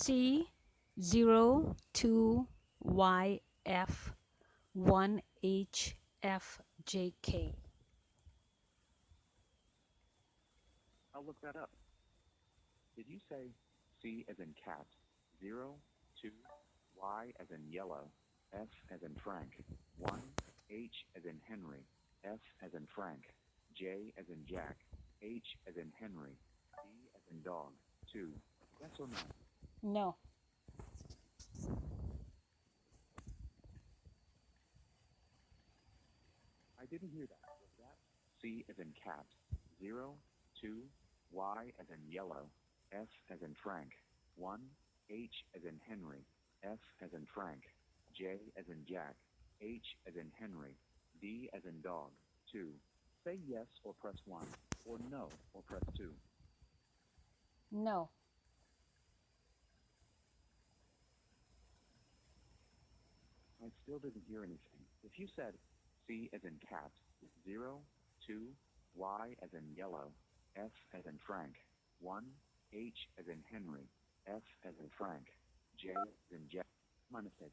C02YF1HFJK. I'll look that up. Did you say C as in cat, 02, Y as in yellow, F as in Frank, 1, H as in Henry, F as in Frank, J as in Jack, H as in Henry, D as in dog, 2? Yes or no? No. I didn't hear that. Was that C as in cat, 02, Y as in yellow, F as in Frank, 1, H as in Henry, F as in Frank, J as in Jack, H as in Henry, D as in dog, 2? Say yes or press 1, or no or press 2. No. I still didn't hear anything. If you said C as in cat, 02, Y as in yellow, F as in Frank, 1, H as in Henry, F as in Frank, J as in Jack. My mistake.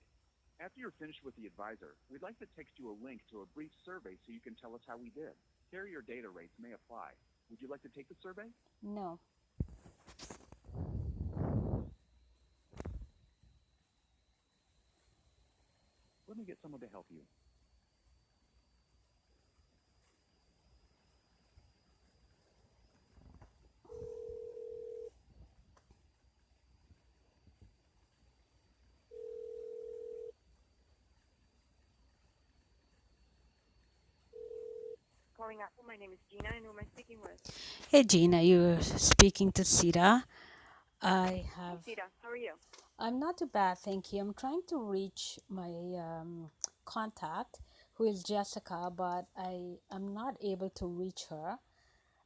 After you're finished with the advisor, we'd like to text you a link to a brief survey so you can tell us how we did. Carrier data rates may apply. Would you like to take the survey? No. Let me get someone to help you. Calling Apple. My name is Gina, and who am I speaking with? Hey Gina, you're speaking to Sita. I Hi, have. Sita. How are you? I'm not too bad, thank you. I'm trying to reach my contact, who is Jessica, but I'm not able to reach her.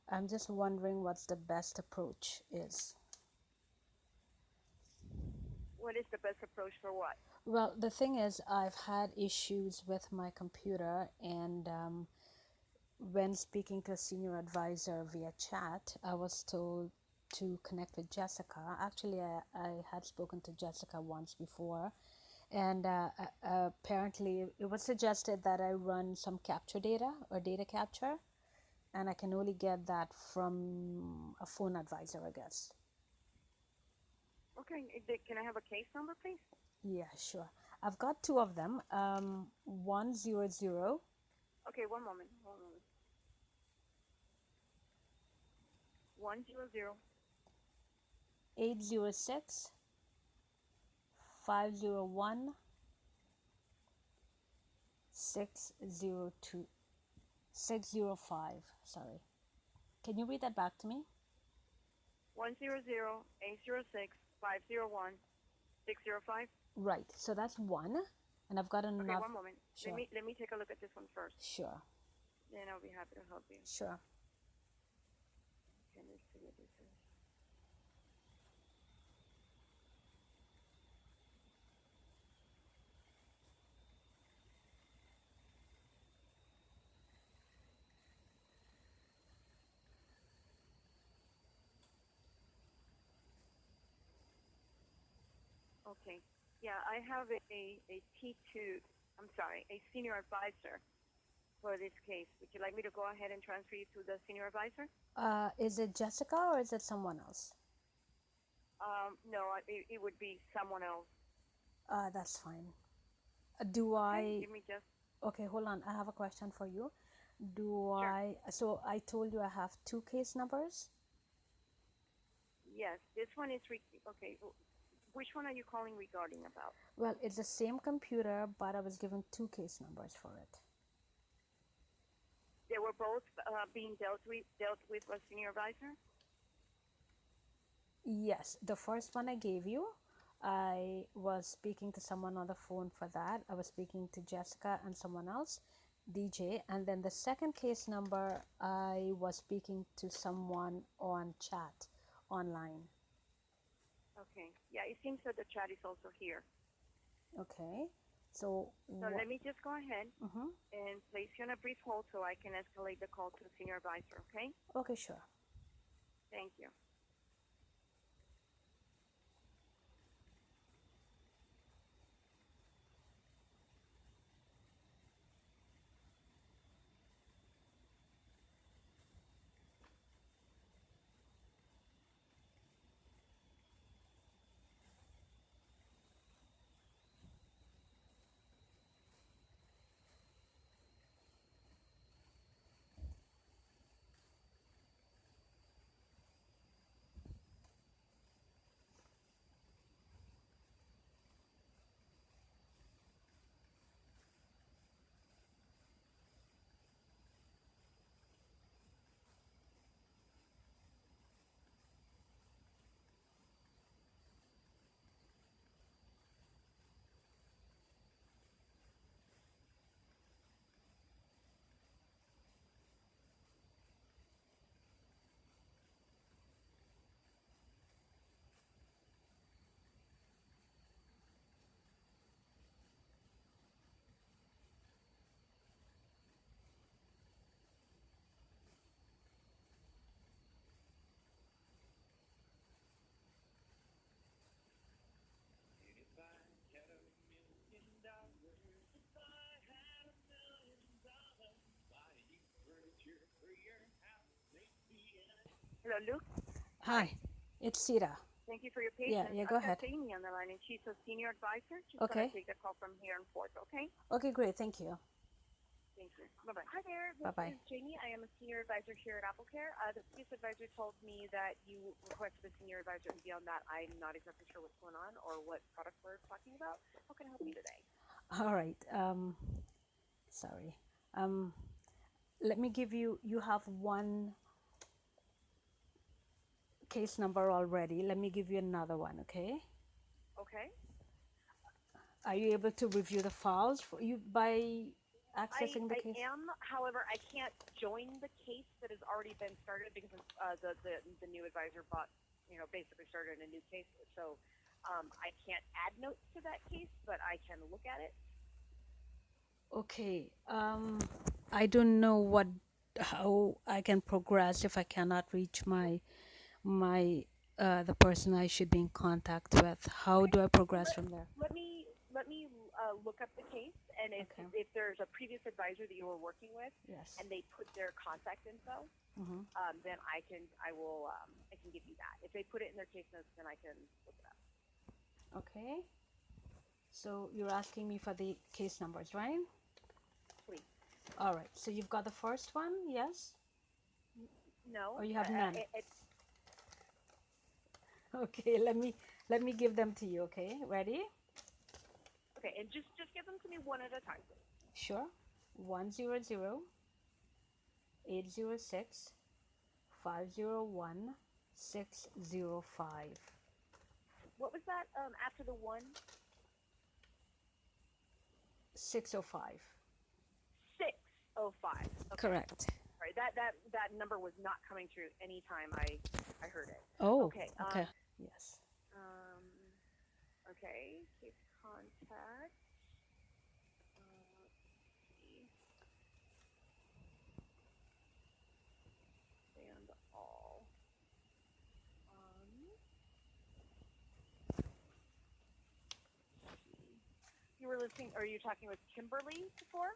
I'm just wondering what's the best approach is. What is the best approach for what? Well, the thing is, I've had issues with my computer, and when speaking to a senior advisor via chat, I was told to connect with Jessica. Actually, I had spoken to Jessica once before, and apparently it was suggested that I run some capture data or data capture, and I can only get that from a phone advisor, I guess. Okay. Can I have a case number, please? Yeah, sure. I've got two of them. 100. Okay, one moment. 100. 806 501 602 605. Sorry. Can you read that back to me? 100-806-501-605. Right. So that's one. And I've got Okay, another. one moment. Let Sure. me take a look at this one first. Sure. Then I'll be happy to help you. Sure. Okay, let's see what this is. Okay. Yeah, I have a T2. I'm sorry, a senior advisor for this case. Would you like me to go ahead and transfer you to the senior advisor? Is it Jessica or is it someone else? No, it would be someone else. That's fine. Do Okay, I? give me just Okay, hold on. I have a question for you. Do sure. I? So I told you I have two case numbers. Yes, this one is okay. Which one are you calling regarding about? Well, it's the same computer, but I was given two case numbers for it. They were both being dealt with a senior advisor. Yes, the first one I gave you, I was speaking to someone on the phone for that. I was speaking to Jessica and someone else, DJ. And then the second case number, I was speaking to someone on chat online. Okay. Yeah, it seems that the chat is also here. Okay. So, So let me just go ahead mm-hmm. and place you on a brief hold so I can escalate the call to the senior advisor. Okay. Okay, sure. Thank you. Hello, Luke. Hi, it's Sita. Thank you for your Yeah, patience. yeah, go I've got ahead. Amy on the line, and she's a senior advisor. She's going to Okay. take the call from here and forth, okay? Okay, great. Thank you. Thank you. Bye-bye. Hi there, Bye this bye. is Jamie. I am a senior advisor here at AppleCare. The previous advisor told me that you requested a senior advisor, and beyond that, I'm not exactly sure what's going on or what product we're talking about. How can I help you today? All right. Sorry. Um, Let me give you. You have one case number already. Let me give you another one. Okay. Okay. Are you able to review the files for you by accessing the I case? am, however, I can't join the case that has already been started because the new advisor basically started a new case. So I can't add notes to that case, but I can look at it. Okay. I don't know how I can progress if I cannot reach the person I should be in contact with. How do I progress from there? Let me look up the case, and Okay. if there's a previous advisor that you were working with, Yes. and they put their contact info, Mm-hmm. then I can give you that. If they put it in their case notes, then I can look it up. Okay. So you're asking me for the case numbers, right? Please. All right. So you've got the first one, yes? No. Or you have none? It, Okay. Let me give them to you. Okay. Ready? okay, and just give them to me one at a time, please. Sure. 100 806 501 605. What was that after the 1? 605. 605. Okay. Correct. Sorry, that number was not coming through any time I heard it. Oh. Okay. Okay. Yes. Okay. Case contact. Let's see. And all. You were listening, or you talking with Kimberly before?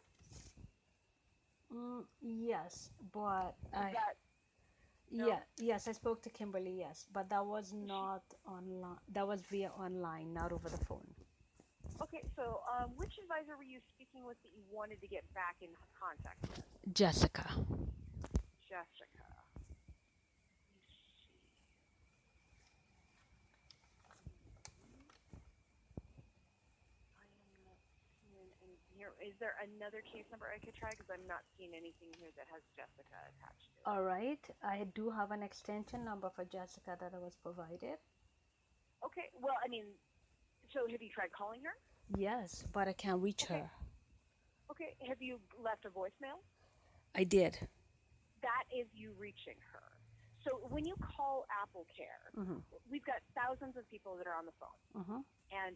Yes, but No? yes, I spoke to Kimberly, yes, but that was not online. That was via online, not over the phone. Okay, so which advisor were you speaking with that you wanted to get back in contact with? Jessica. Jessica. I am not seeing anything here. Is there another case number I could try? Because I'm not seeing anything here that has Jessica attached to it. All right, I do have an extension number for Jessica that I was provided. Okay, well, I mean, so have you tried calling her? Yes, but I can't reach Okay. her. Okay, have you left a voicemail? I did. That is you reaching her. So when you call AppleCare, Mm-hmm. we've got thousands of people that are on the phone. Mm-hmm. And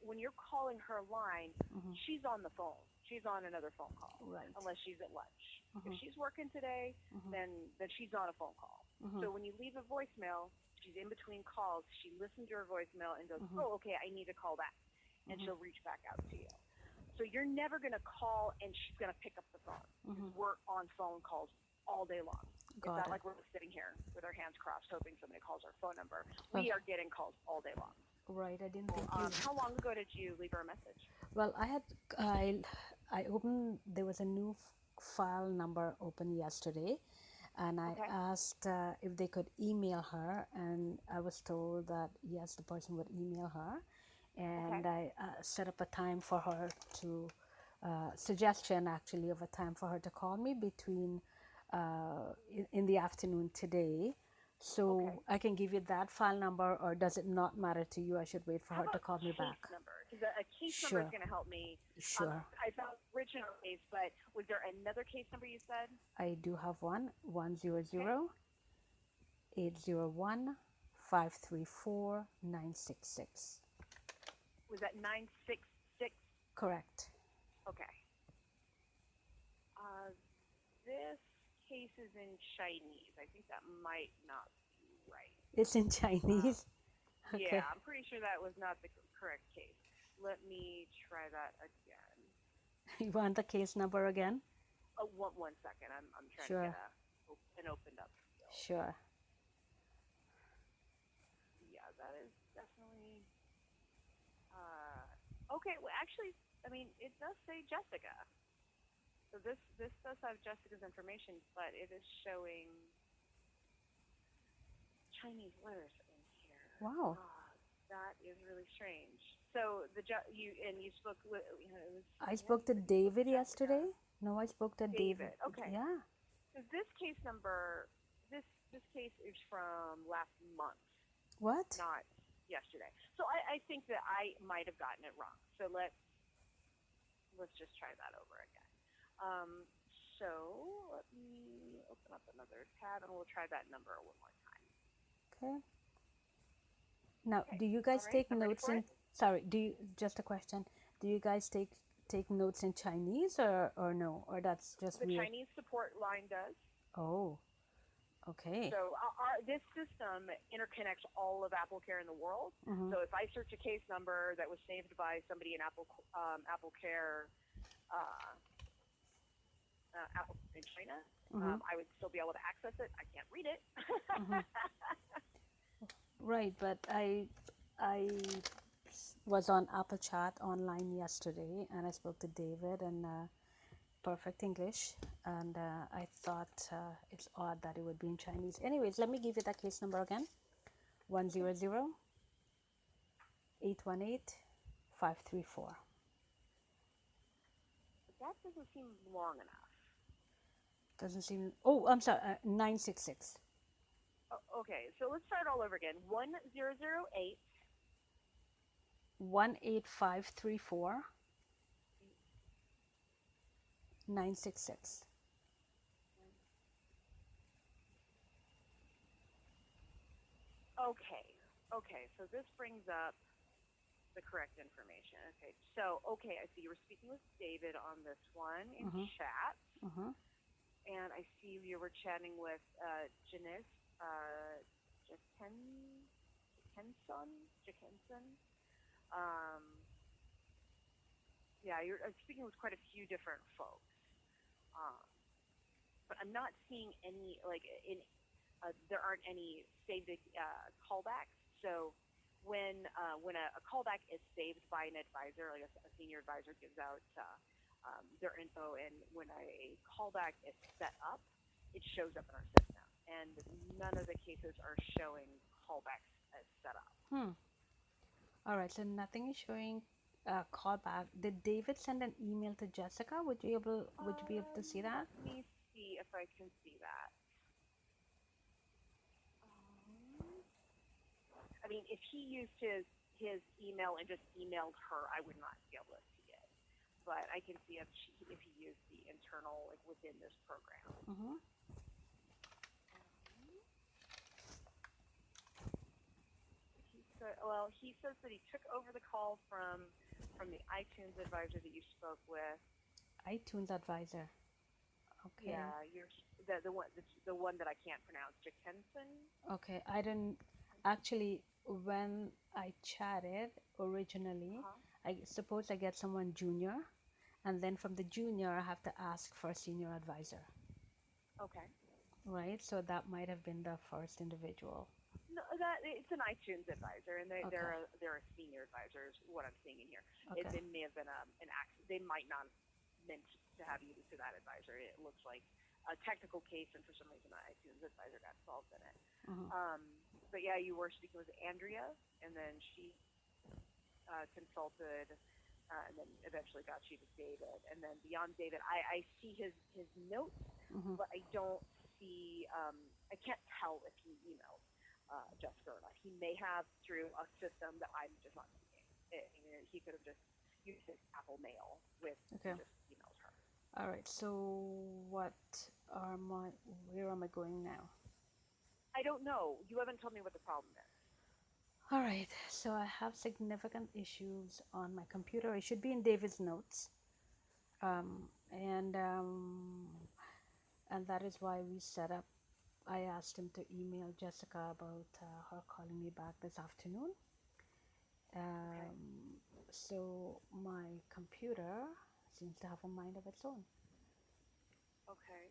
when you're calling her line, Mm-hmm. she's on the phone. She's on another phone call, Right. unless she's at lunch. Mhm. If she's working today, Mhm. then she's on a phone call. Mhm. So when you leave a voicemail, she's in between calls. She listens to your voicemail and goes, Mhm. "Oh, okay, I need to call back," and Mhm. she'll reach back out to you. So you're never going to call and she's going to pick up the phone. Mhm. We're on phone calls all day long. It's Got not it. like we're sitting here with our hands crossed hoping somebody calls our phone number. Okay. We are getting calls all day long. Right, I didn't think you. How long ago did you leave her a message? Well, I opened. There was a new file number open yesterday, and I Okay. asked if they could email her, and I was told that yes, the person would email her, and I set up a time for her to suggestion actually of a time for her to call me between in the afternoon today. So Okay. I can give you that file number, or does it not matter to you? I should wait for How her to about call me case back. number? Because a case number Sure. is going to help me. Sure. I found original case, but was there another case number you said? I do have one, 100 801 534 966. Was that 966? Correct. Okay. This case is in Chinese. I think that might not be right. It's in Chinese. Okay. Yeah, I'm pretty sure that was not the correct case. Let me try that again. You want the case number again? Oh, one second. I'm trying to Sure, get an opened up field. sure. Yeah, that is definitely. Okay. Well, actually, I mean, it does say Jessica. So this does have Jessica's information, but it is showing Chinese letters in here. Wow. That is really strange. So you spoke with it was I yes, spoke to but you spoke David with Jessica. yesterday. No, I spoke to David. David. Okay. Yeah. So this case number, this case is from last month, What? not yesterday. So I think that I might have gotten it wrong. So let's just try that over again. So let me open up another tab and we'll try that number one more time. Okay. Now, Okay. do you All guys right. take I'm ready notes for in? it. Sorry, do you just a question? Do you guys take notes in Chinese or no? Or that's just The weird? Chinese support line does. Oh, okay. So this system interconnects all of AppleCare in the world. Mm-hmm. So if I search a case number that was saved by somebody in AppleCare, Apple in China, Mm-hmm. I would still be able to access it. I can't read it. Mm-hmm. Right, but I was on Apple Chat online yesterday, and I spoke to David in perfect English, and I thought it's odd that it would be in Chinese. Anyways, let me give you that case number again: 100-818-534. That doesn't seem long enough. Doesn't seem. Oh, I'm sorry. 966. Okay, so let's start all over again. 1008 18534 966. Okay, so this brings up the correct information. Okay, so I see you were speaking with David on this one in Mhm. chat, Mhm. and I see you were chatting with Janice Jackenson. Um, yeah, you're speaking with quite a few different folks, um, but I'm not seeing any there aren't any saved callbacks. So when a callback is saved by an advisor, like a senior advisor gives out their info, and when a callback is set up, it shows up in our system. And none of the cases are showing callbacks as set up. All right. So nothing is showing callback. Did David send an email to Jessica? Would you be able to see that? Let me see if I can see that. I mean, if he used his email and just emailed her, I would not be able to see it. But I can see if he used the internal within this program. Mhm. He says that he took over the call from the iTunes advisor that you spoke with. iTunes advisor. Okay. Yeah, you're the one that I can't pronounce, Jackenson. Okay. I didn't actually when I chatted originally. I suppose I get someone junior, and then from the junior I have to ask for a senior advisor. Okay. Right. So that might have been the first individual. No, that it's an iTunes advisor, and Okay. they're a senior advisors. What I'm seeing in here, Okay. it may have been an accident. They might not have meant to have you to that advisor. It looks like a technical case, and for some reason, the iTunes advisor got involved in it. Mhm. But yeah, you were speaking with Andrea, and then she consulted, and then eventually got you to David, and then beyond David, I see his notes, Mhm. but I don't see. I can't tell if he emailed Jessica or not. He may have through a system that I'm just not seeing. He could have just used his Apple Mail with Okay. just emailed her. All right. So where am I going now? I don't know. You haven't told me what the problem is. All right. So I have significant issues on my computer. It should be in David's notes. Um, and um, and that is why we set up. I asked him to email Jessica about her calling me back this afternoon. So my computer seems to have a mind of its own. Okay.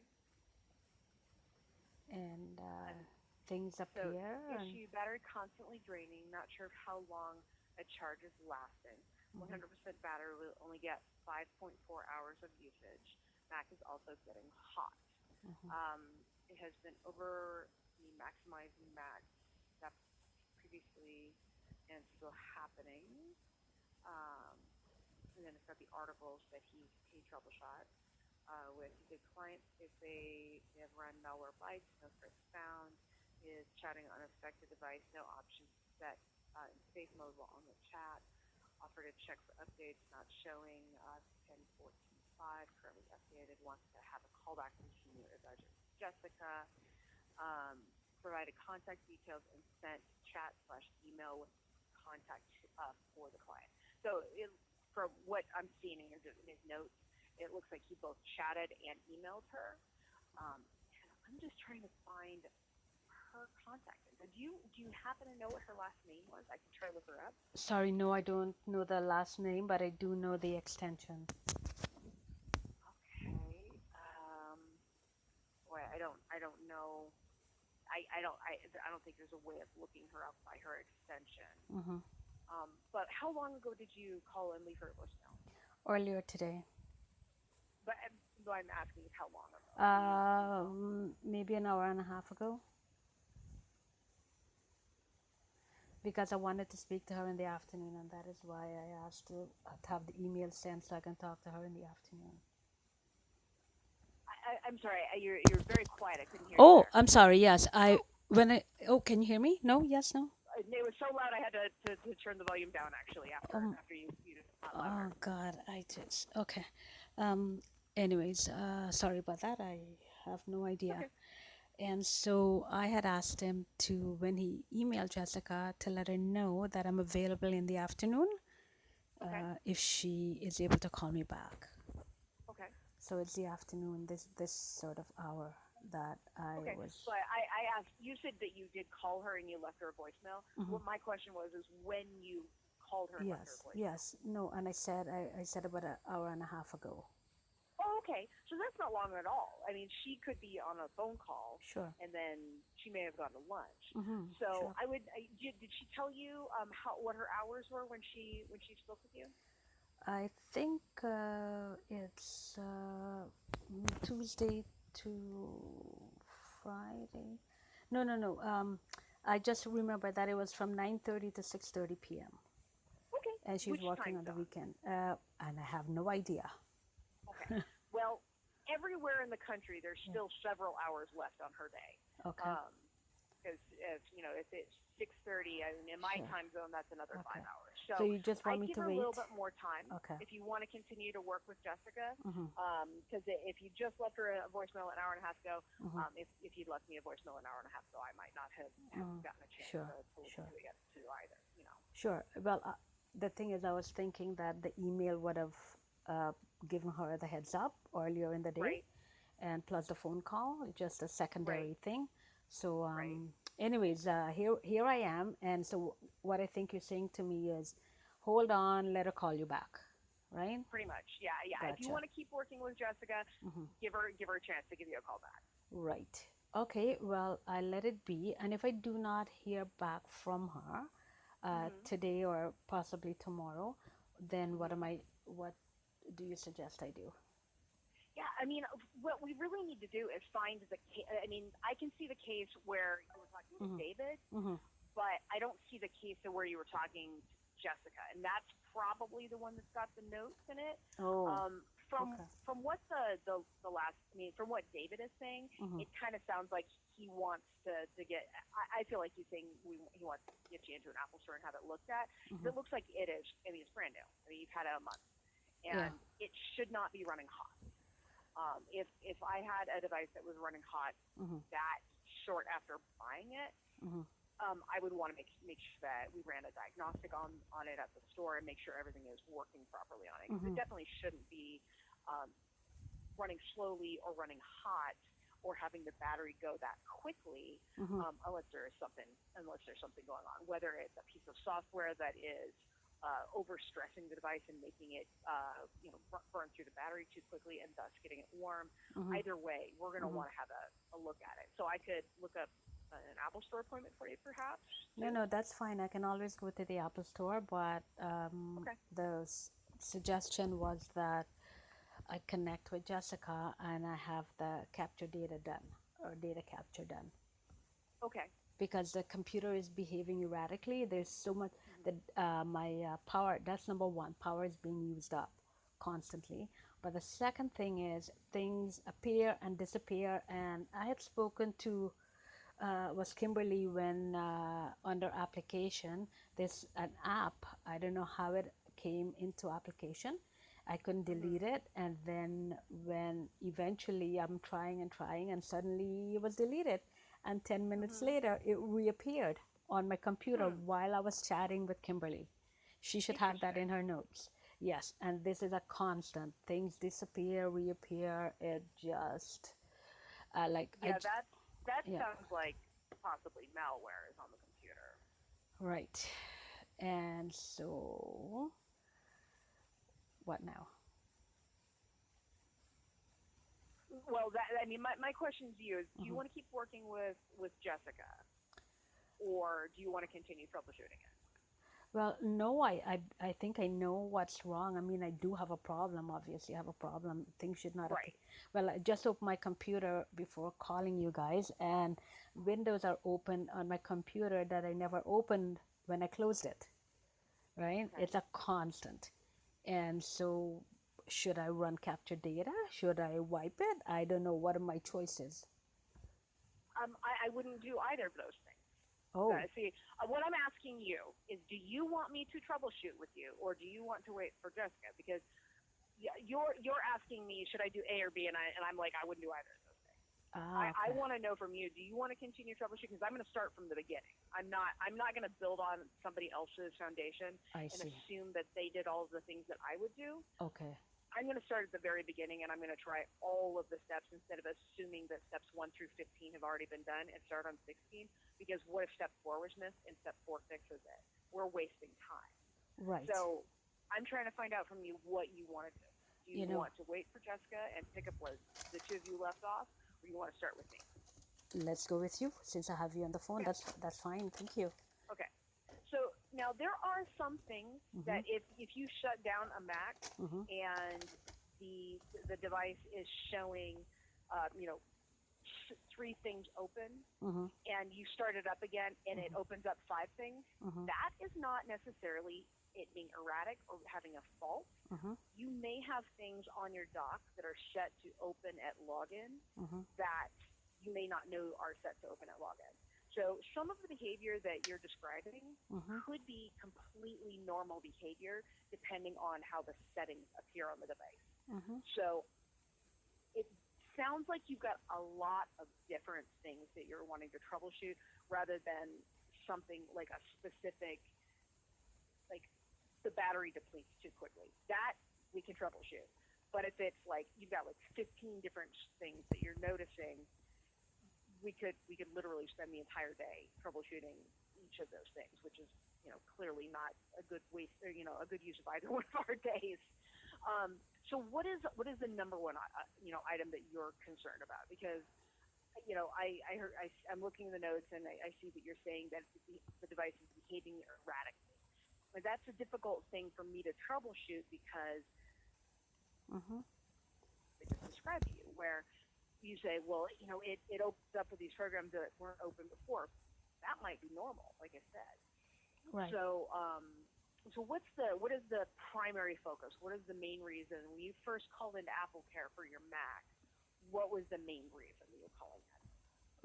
and And things so appear. And issue battery constantly draining, not sure of how long a charge is lasting. mhm, 100% battery will only get 5.4 hours of usage. Mac is also getting hot. mhm, Um, it has been over the maximizing Mac step previously and still happening. Um, and then it's got the articles that he troubleshot with the client if they have run malware bytes, no threats found, is chatting on affected device, no options set in safe mode while on the chat, offer to check for updates, not showing 10.14.5, currently updated, wants to have a callback from senior advisor Jessica, um, provided contact details and sent chat slash email with contact for the client. So from what I'm seeing in his notes, it looks like he both chatted and emailed her. And I'm just trying to find her contact info. Do you happen to know what her last name was? I can try to look her up. sorry, no, I don't know the last name, but I do know the extension. Okay. Boy, I don't know. I don't think there's a way of looking her up by her extension. Hmm. But how long ago did you call and leave her a voicemail? Earlier today, But what I'm asking is how long ago? Do you know? maybe an hour and a half ago, because I wanted to speak to her in the afternoon, and that is why I asked to have the email sent so I can talk to her in the afternoon. I'm sorry. You're very quiet. I couldn't hear you Oh, there. I'm sorry. Yes, Oh, oh, can you hear me? No, yes, no. it was so loud I had to turn the volume down actually Um, after you got louder. oh God, I just okay. Um, anyways, sorry about that. I have no idea. Okay. And so I had asked him to, when he emailed Jessica, to let her know that I'm available in the afternoon, Okay. if she is able to call me back. Okay. So it's the afternoon, this sort of hour that I Okay. was. So I asked. You said that you did call her and you left her a voicemail. Mhm. What my question was is when you called her and left her a Yes, voicemail. yes, no, and I said about an hour and a half ago. Oh, okay. So that's not long at all. I mean, she could be on a phone call, Sure. and then she may have gone to lunch. Mm-hmm. So Sure. did she tell you what her hours were when she spoke with you? I think it's Tuesday to Friday. No, no, no. I just remember that it was from 9:30 to 6:30 p.m. Okay. and she's Which working time on the zone? weekend. And I have no idea. Okay. Well, everywhere in the country, there's Yeah. still several hours left on her day. Okay. Because if it's 6:30, I mean, in my Sure. time zone, that's another Okay. 5 hours. So So you just want I'd me give to her a little wait? bit more time Okay. if you want to continue to work with Jessica. Mm-hmm. Because if you just left her a voicemail an hour and a half ago, Mm-hmm. if you'd left me a voicemail an hour and a half ago, I might not have gotten a chance Sure. to listen Sure. to it yet too either. Sure. Well, the thing is, I was thinking that the email would have uh, given her the heads up earlier in the day, Right. and plus the phone call, just a Right. secondary thing. So, Right. anyways, here I am, and so what I think you're saying to me is, hold on, let her call you back, right? Pretty much. Yeah. Yeah. If you Gotcha. want to keep working with Jessica, Mm-hmm. give her a chance to give you a call back. Right. Okay. Well, I let it be, and if I do not hear back from her Mm-hmm. today or possibly tomorrow, then Mm-hmm. what do you suggest I do? Yeah, I mean, what we really need to do is find the case. I mean, I can see the case where you were talking to Mm-hmm. David, Mm-hmm. but I don't see the case of where you were talking to Jessica, and that's probably the one that's got the notes in it. Oh, From okay. what the last, I mean, from what David is saying, Mm-hmm. it kind of sounds like he wants to get. I feel like he's saying he wants to get you into an Apple store and have it looked at. Mm-hmm. It looks like it is. I mean, it's brand new. I mean, you've had it a month, Yeah. and it should not be running hot. If I had a device that was running hot Mm-hmm. that short after buying it, Mm-hmm. I would want to make sure that we ran a diagnostic on it at the store and make sure everything is working properly on it. Because Mm-hmm. it definitely shouldn't be running slowly or running hot or having the battery go that quickly Mm-hmm. unless there's something going on. Whether it's a piece of software that is overstressing the device and making it, burn through the battery too quickly and thus getting it warm. Mm-hmm. Either way, we're going to Mm-hmm. want to have a look at it. So I could look up an Apple Store appointment for you, perhaps. No, no, that's fine. I can always go to the Apple Store, but Okay. the suggestion was that I connect with Jessica and I have the capture data done or data capture done Okay. because the computer is behaving erratically. There's so much that my power, that's number one, power is being used up constantly. But the second thing is things appear and disappear. And I had spoken to was Kimberly when under application, there's an app. I don't know how it came into application. I couldn't delete it, and then when eventually I'm trying and trying, and suddenly it was deleted, and 10 minutes later it reappeared on my computer while I was chatting with Kimberly. She should have that in her notes. Yes, and this is a constant. Things disappear, reappear. It just like Yeah, that yeah. sounds like possibly malware is on the computer. Right. And so, what now? Well, my question to you is: do you want to keep working with Jessica, or do you want to continue troubleshooting it? Well, no, I think I know what's wrong. I mean, I do have a problem. Obviously, I have a problem. Things should not appear. Right. Well, I just opened my computer before calling you guys, and windows are open on my computer that I never opened when I closed it. Right? Okay. It's a constant. And so, should I run capture data? Should I wipe it? I don't know. What are my choices? I wouldn't do either of those things. Oh, See, what I'm asking you is, do you want me to troubleshoot with you, or do you want to wait for Jessica? Because you're asking me, should I do A or B, and I'm like, I wouldn't do either of those things. I okay. want to know from you, do you want to continue troubleshooting? Because I'm going to start from the beginning. I'm not going to build on somebody else's foundation I and see. assume that they did all of the things that I would do. Okay. I'm going to start at the very beginning, and I'm going to try all of the steps instead of assuming that steps 1 through 15 have already been done and start on 16. Because what if step 4 was missed and step 4 fixes it? We're wasting time. Right. So I'm trying to find out from you what you want to do. Do you, You know- want to wait for Jessica and pick up where the two of you left off, or you want to start with me? Let's go with you since I have you on the phone. Okay. That's fine. Thank you. Okay. So now there are some things that if you shut down a Mac and the device is showing, 3 things open, and you start it up again and it opens up 5 things, that is not necessarily it being erratic or having a fault. You may have things on your dock that are set to open at login that you may not know are set to open at login. So some of the behavior that you're describing could be completely normal behavior depending on how the settings appear on the device. So it sounds like you've got a lot of different things that you're wanting to troubleshoot rather than something like a specific, like the battery depletes too quickly. That we can troubleshoot. But if it's like you've got like 15 different things that you're noticing, we could literally spend the entire day troubleshooting each of those things, which is clearly not a good waste or a good use of either one of our days. So what is the number one item that you're concerned about? Because I'm looking in the notes and I see that you're saying that the device is behaving erratically. But that's a difficult thing for me to troubleshoot because I just described to you where you say, well, it opens up with these programs that weren't open before. That might be normal, like I said. Right. So, so what is the primary focus? What is the main reason when you first called into AppleCare for your Mac? What was the main reason you were calling in?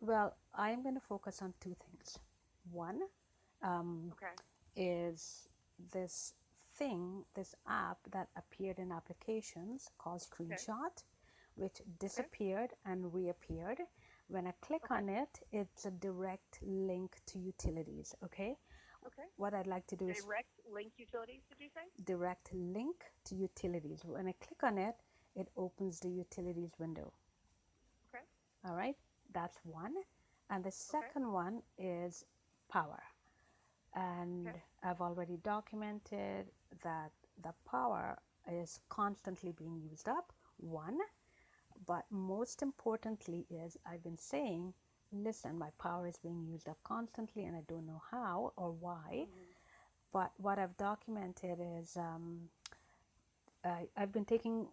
Well, I'm going to focus on 2 things. One Okay. is this app that appeared in applications called Screenshot, which disappeared and reappeared. When I click on it, it's a direct link to utilities. Okay. Okay. What I'd like to do is Direct link utilities, did you say? direct link to utilities. When I click on it, it opens the utilities window. Okay. All right, that's one. And the second one is power. And I've already documented that the power is constantly being used up, one. But most importantly is I've been saying, listen, my power is being used up constantly and I don't know how or why. But what I've documented is I've been taking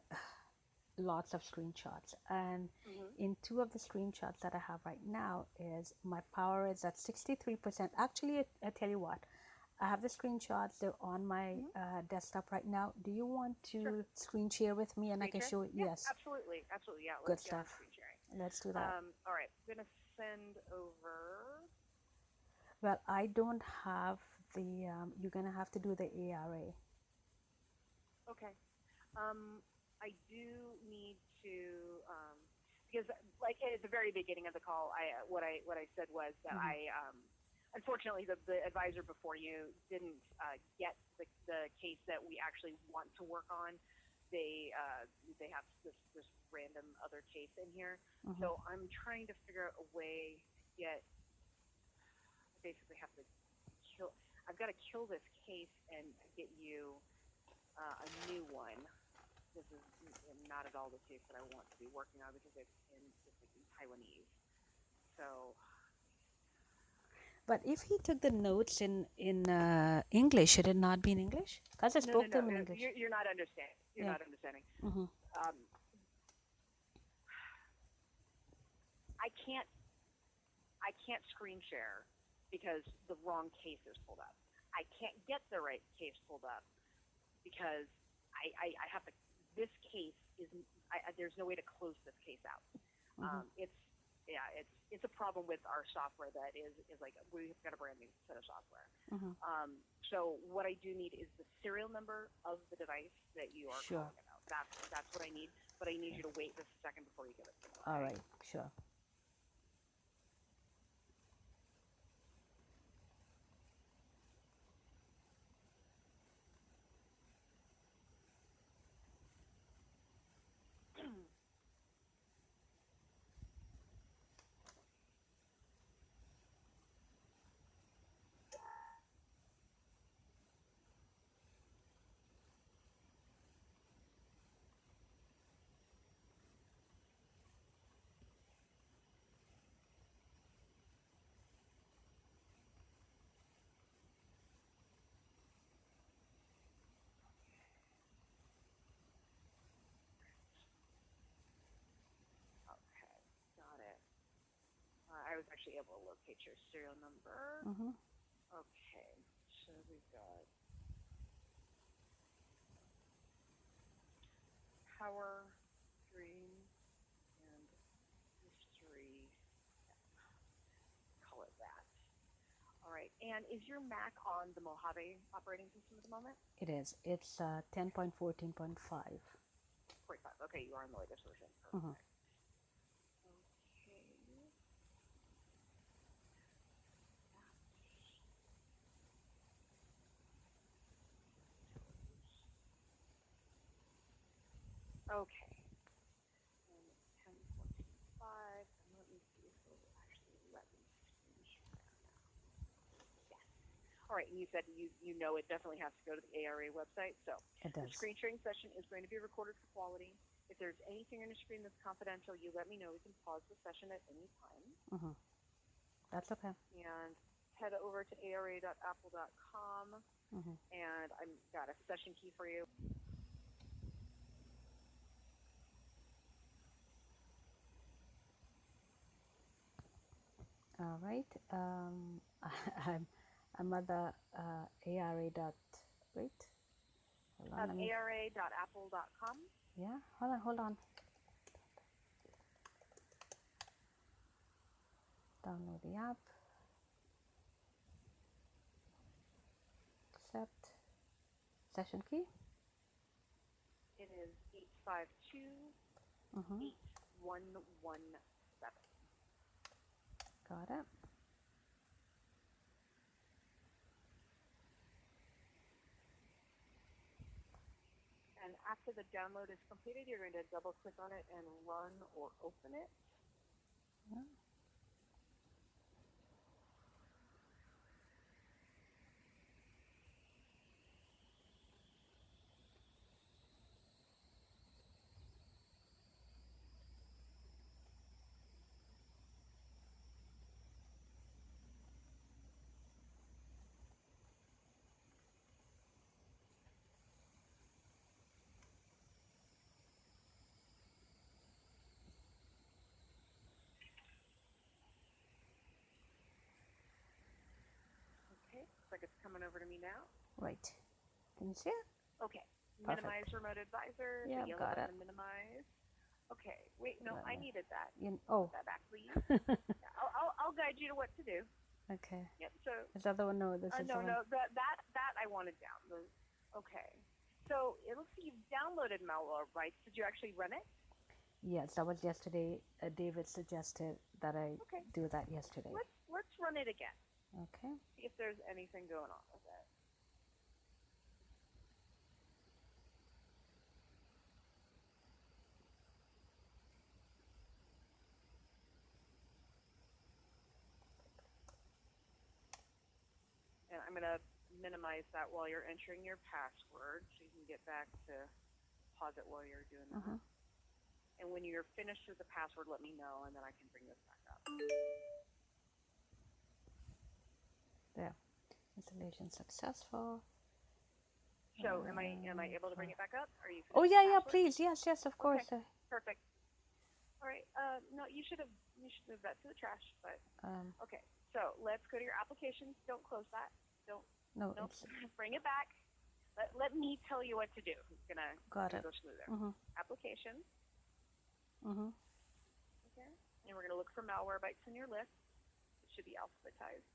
lots of screenshots, and in two of the screenshots that I have right now is my power is at 63%. Actually, I tell you what, I have the screenshots. They're on my desktop right now. Do you want to screen share with me and I can show it? Yeah, Yes. absolutely. Yeah, Good let's get on stuff. screen sharing. Let's do that. All right, I'm gonna send over. Well, I don't have the, you're going to have to do the ARA. Okay. I do need to because like at the very beginning of the call, what I said was that I unfortunately the advisor before you didn't get the case that we actually want to work on. They have this random other case in here, so I'm trying to figure out a way to get. I basically have to kill. I've got to kill this case and get you a new one. This is not at all the case that I want to be working on because it's in Taiwanese. So. But if he took the notes in English, should it not be in English? Because I spoke to him in English. You're not understanding. You're not understanding. I can't screen share because the wrong case is pulled up. I can't get the right case pulled up because I have to. This case is there's no way to close this case out. It's a problem with our software that is like we've got a brand new set of software. So what I do need is the serial number of the device that you are calling about. That's what I need. But I need you to wait just a second before you give it to me. Okay? All right, sure. Okay, got it. I was actually able to locate your serial number. Okay, so we've got power, dream, and history. Call it that. All right, and is your Mac on the Mojave operating system at the moment? It is. It's 10.14.5. 45. Okay, you are on the latest version. Perfect. Okay. 10.14.5. And let me see if it will actually let me screen share now. Yes. All right. And you said you know it definitely has to go to the ARA website. So It the does. screen sharing session is going to be recorded for quality. If there's anything on your screen that's confidential, you let me know. We can pause the session at any time. That's okay. And head over to ara.apple.com. And I've got a session key for you. All right. I'm at the ARA dot. Wait. Hold on. ara.apple.com. Yeah. Hold on. Download the app. Accept. Session key. It is 852-8117. Got it. And after the download is completed, you're going to double click on it and run or open it. Yeah. like it's coming over to me now. Right. Can you see it? Okay. Perfect. Minimize remote advisor. Yeah, the yellow got button it. to minimize. Okay. Wait, no, Got I it. needed that. Oh. Put that back, please. Yeah, I'll guide you to what to do. Okay. Yep. So Is that the one? No, this is the no, one. no, that I wanted down. Okay. So it looks like you've downloaded Malwarebytes. Did you actually run it? Yes, that was yesterday. David suggested that I Okay. do that yesterday. Let's run it again. Okay. See if there's anything going on with it. And I'm going to minimize that while you're entering your password so you can get back to pause it while you're doing that. Mhm. And when you're finished with the password, let me know, and then I can bring this back up. There. Installation successful. So am I able to bring it back up? Are you? Oh finished yeah, with the yeah. password? Please, yes, of course. Perfect. All right. No, you should move that to the trash. But okay. So let's go to your applications. Don't close that. No, Nope. it's Bring it back. Let me tell you what to do. It's gonna got it. go smoother. Mhm. Applications. Mhm. Okay. And we're gonna look for Malwarebytes in your list. It should be alphabetized.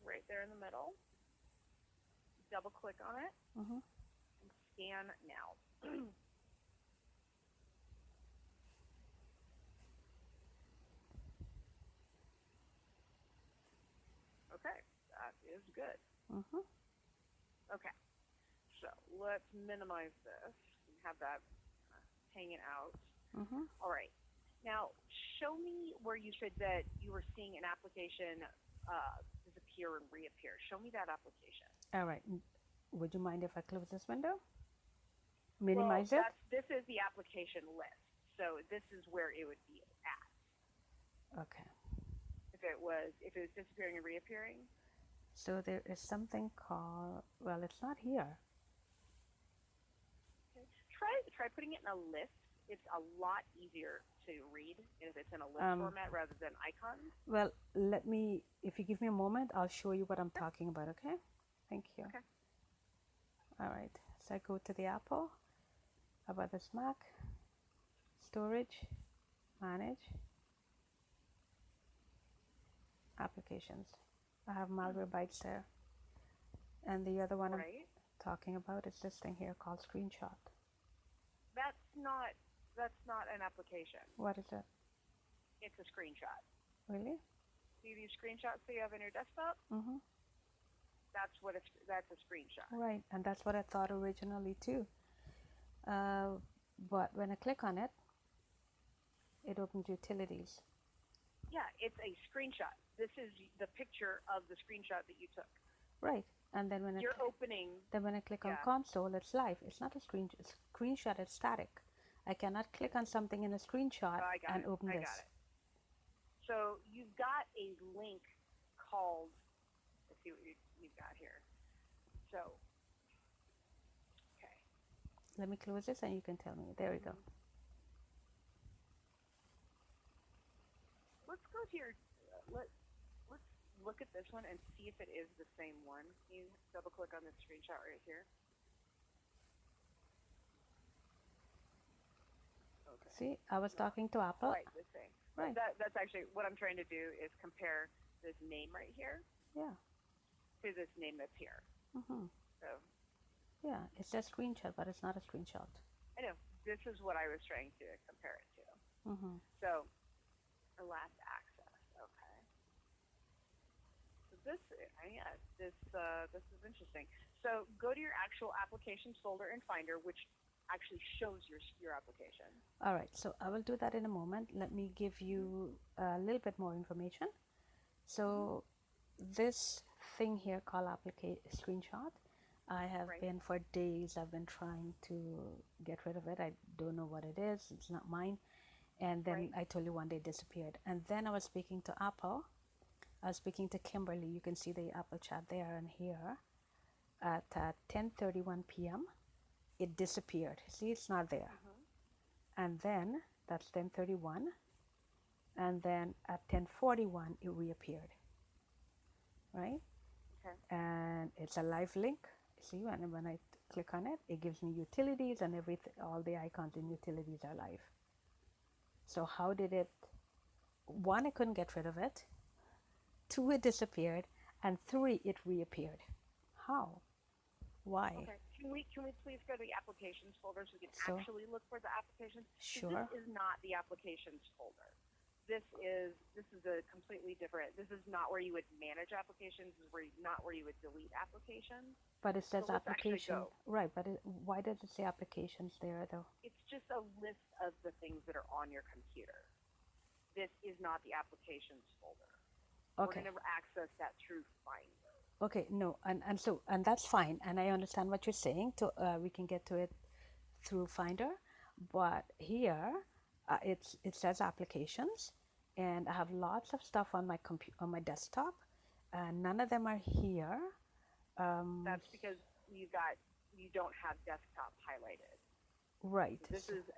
Right there in the middle. Double click on it Mhm. and scan now. Okay, that is good. Mhm. Okay, so let's minimize this and have that hanging out. Mhm. All right. Now, show me where you said that you were seeing an application disappear and reappear. Show me that application. All right. Would you mind if I close this window? Minimize well, it. This is the application list, so this is where it would be at. Okay. If it was disappearing and reappearing. So there is something called. Well, it's not here. Okay. Try putting it in a list. It's a lot easier to read if it's in a list format rather than icons. Well, let me. If you give me a moment, I'll show you what I'm talking about. Okay. Thank you. Okay. All right. So I go to the Apple. About this Mac. Storage. Manage. Applications. I have Malwarebytes there. And the other one Right. I'm talking about is this thing here called Screenshot. That's not an application. What is it? It's a screenshot. Really? See these screenshots that you have on your desktop? Mm-hmm. That's a screenshot. Right, and that's what I thought originally too. But when I click on it, it opens utilities. Yeah, it's a screenshot. This is the picture of the screenshot that you took. Right, and then when You're opening. Then when I click on Yeah. console, it's live. It's not a screenshot. It's static. I cannot click on something in a screenshot Oh, I got and it. open I this. got it. So you've got a link called. Let's see what you've got here. So. Okay. Let me close this and you can tell me. There we go. Let's go to your. Let's look at this one and see if it is the same one. Can you double click on this screenshot right here? Okay. See, I was talking to Apple. Right, this thing. Right. That's actually what I'm trying to do is compare this name right here Yeah. to this name that's here. Mm-hmm. So Yeah, it's a screenshot, but it's not a screenshot. I know this is what I was trying to compare it to. Mm-hmm. So last access. Okay. So this is interesting. So go to your actual applications folder in Finder, which actually shows your application. All right, so I will do that in a moment. Let me give you a little bit more information. So this thing here called screenshot, I have Right. been for days, I've been trying to get rid of it. I don't know what it is. It's not mine. And then Right. I told you one day it disappeared. And then I was speaking to Apple. I was speaking to Kimberly. You can see the Apple chat there and here. At 10:31 p.m., it disappeared. See, it's not there. And then that's 10:31. And then at 10:41, it reappeared. Right? Okay. and it's a live link. See, when I click on it, it gives me utilities and everything. All the icons in utilities are live. So how did it? One, I couldn't get rid of it. Two, it disappeared, and three, it reappeared. How? Why? Okay. Can we please go to the applications folder so we can So actually look for the applications? 'Cause sure. This is not the applications folder. This is a completely different. This is not where you would manage applications. This is not where you would delete applications. But it So says let's actually application, go. right? But why does it say applications there though? It's just a list of the things that are on your computer. This is not the applications folder. We're Okay. going to access that through Finder. Okay. No, and that's fine, and I understand what you're saying. We can get to it through Finder, but here it says applications, and I have lots of stuff on my desktop, and none of them are here. That's because you don't have desktop highlighted. Right. This is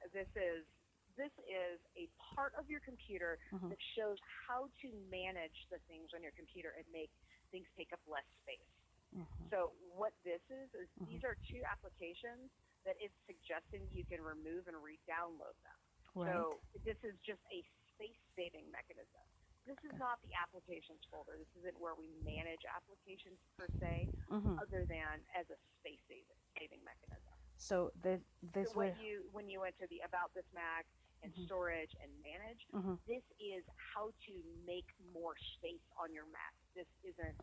a part of your computer Mhm. that shows how to manage the things on your computer and make things take up less space. Mhm. So what this is these are two applications that it's suggesting you can remove and re-download them. Right. So this is just a space-saving mechanism. This is Okay. not the applications folder. This isn't where we manage applications per se, Mhm. other than as a space-saving mechanism. So So this way. when you went to the About This Mac and Mhm. storage and manage, Mhm. this is how to make more space on your Mac. This isn't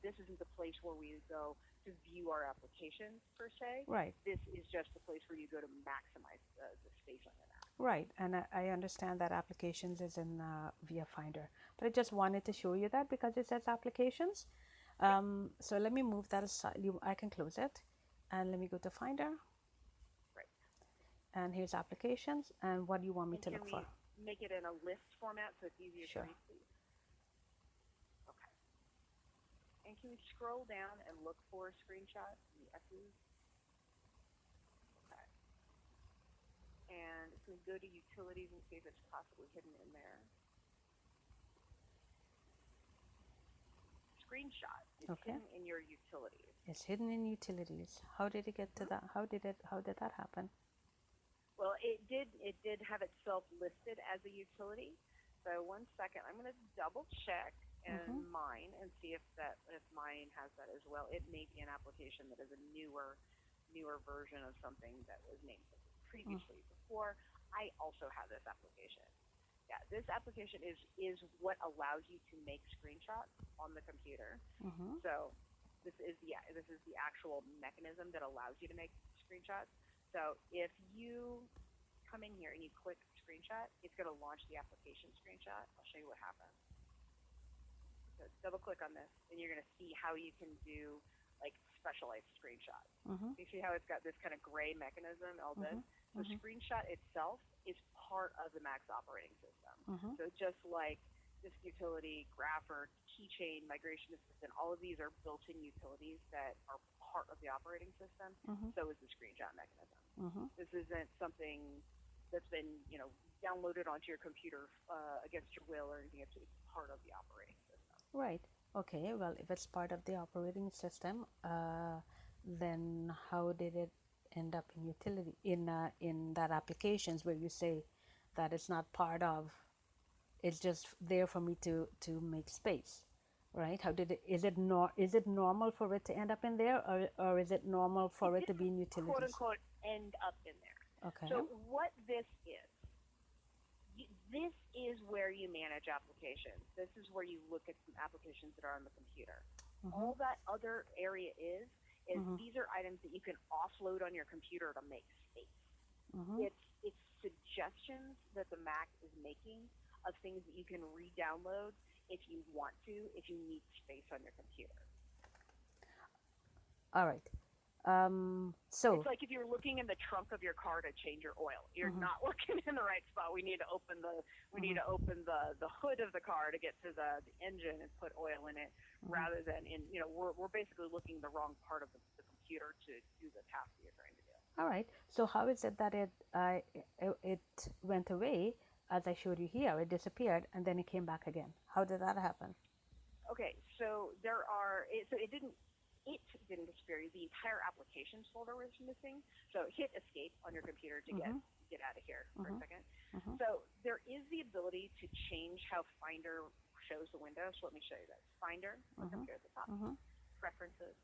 this isn't the place where we go to view our applications per se. Right. This is just the place where you go to maximize the space on your Mac. Right, and I understand that applications is in via Finder, but I just wanted to show you that because it says applications. So let me move that aside. I can close it, and let me go to Finder, Right. and here's applications, and what do you want me And to can look we for? make it in a list format so it's easier Sure. to read, please? Okay. And can we scroll down and look for screenshots and the S's? Okay. And if we go to utilities and see if it's possibly hidden in there. Screenshot is Okay. hidden in your utilities. It's hidden in utilities. How did it get to that? How did that happen? Well, it did have itself listed as a utility. So 1 second, I'm going to double check and mine and see if mine has that as well. It may be an application that is a newer version of something that was named previously. Before, I also have this application. Yeah, this application is what allows you to make screenshots on the computer. Mm-hmm. So this is the actual mechanism that allows you to make screenshots. So if you come in here and you click screenshot, it's going to launch the application screenshot. I'll show you what happens. So double click on this, and you're going to see how you can do like specialized screenshots. Mm-hmm. You see how it's got this kind of gray mechanism, all this? The screenshot itself is part of the Mac's operating system. Mm-hmm. So just like this utility, Grapher, Keychain, Migration Assistant, all of these are built-in utilities that are part of the operating system. Mm-hmm. So is the screenshot mechanism. Mm-hmm. This isn't something that's been, downloaded onto your computer against your will or anything. It's part of the operating system. Right. Okay. Well, if it's part of the operating system, then how did it end up in utility in that applications where you say that it's not part of? It's just there for me to make space, right? How did it? Is it normal for it to end up in there, or is it normal for it to be in utilities? Quote unquote end up in there. Okay. So what this is where you manage applications. This is where you look at some applications that are on the computer. All that other area is these are items that you can offload on your computer to make space. It's suggestions that the Mac is making of things that you can re-download if you want to, if you need space on your computer. All right. So it's like if you're looking in the trunk of your car to change your oil, you're not looking in the right spot. We need to open the hood of the car to get to the engine and put oil in it, rather than we're basically looking the wrong part of the computer to do the task that you're trying to do. all right. So how is it that it went away, as I showed you here? It disappeared and then it came back again. How did that happen? Okay, so it didn't disappear. The entire applications folder was missing. So hit escape on your computer to Mm-hmm. get out of here for a Mm-hmm. second. Mm-hmm. So there is the ability to change how Finder shows the window. So let me show you this. Finder, look up Mm-hmm. here at the top. Mm-hmm. Preferences,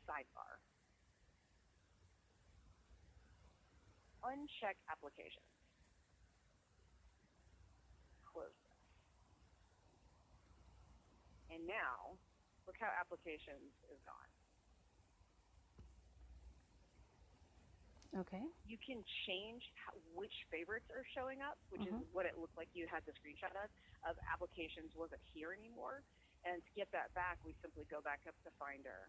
sidebar. Uncheck applications. Close this. And now, look how applications is gone. Okay. You can change which favorites are showing up, which is what it looked like you had the screenshot of applications wasn't here anymore. And to get that back, we simply go back up to Finder,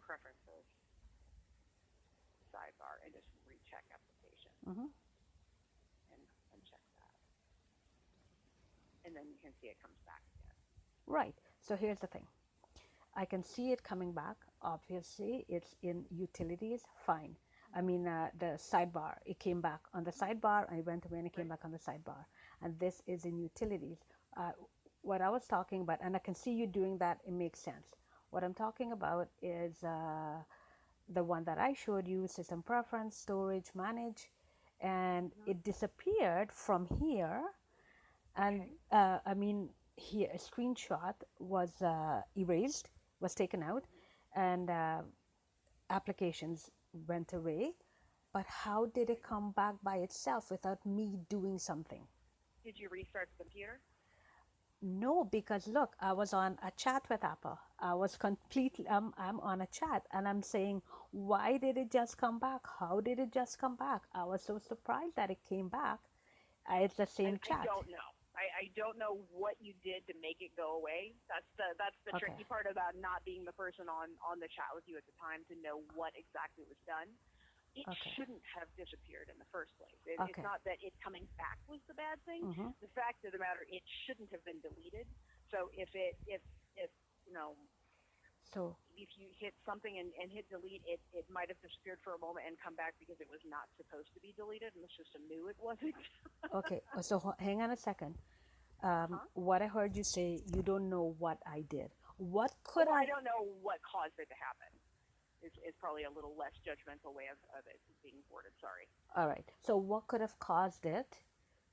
Preferences, Sidebar, and just recheck application Mm-hmm. and uncheck that. And then you can see it comes back again. Right. So here's the thing. I can see it coming back. Obviously, it's in utilities. Fine. I mean, the sidebar, it came back on the sidebar. I went away and it came back on the sidebar. And this is in utilities. What I was talking about, and I can see you doing that, it makes sense. What I'm talking about is the one that I showed you, system preference, storage, manage, and it disappeared from here. And I mean, here a screenshot was erased, was taken out, and applications went away. But how did it come back by itself without me doing something? Did you restart the computer? No, because look, I was on a chat with Apple. I was completely, I'm on a chat and I'm saying, why did it just come back? How did it just come back? I was so surprised that it came back. It's the same chat. I don't know. I don't know what you did to make it go away. That's the Okay. tricky part about not being the person on the chat with you at the time to know what exactly was done. It Okay. shouldn't have disappeared in the first place. Okay. It's not that it coming back was the bad thing. Mhm. The fact of the matter, it shouldn't have been deleted. So if you know, So if you hit something and hit delete, it might have disappeared for a moment and come back because it was not supposed to be deleted and the system knew it wasn't. okay, so hang on a second. What I heard you say, you don't know what I did. What could Well, I don't know what caused it to happen. It's probably a little less judgmental way of it being worded. Sorry. All right. So what could have caused it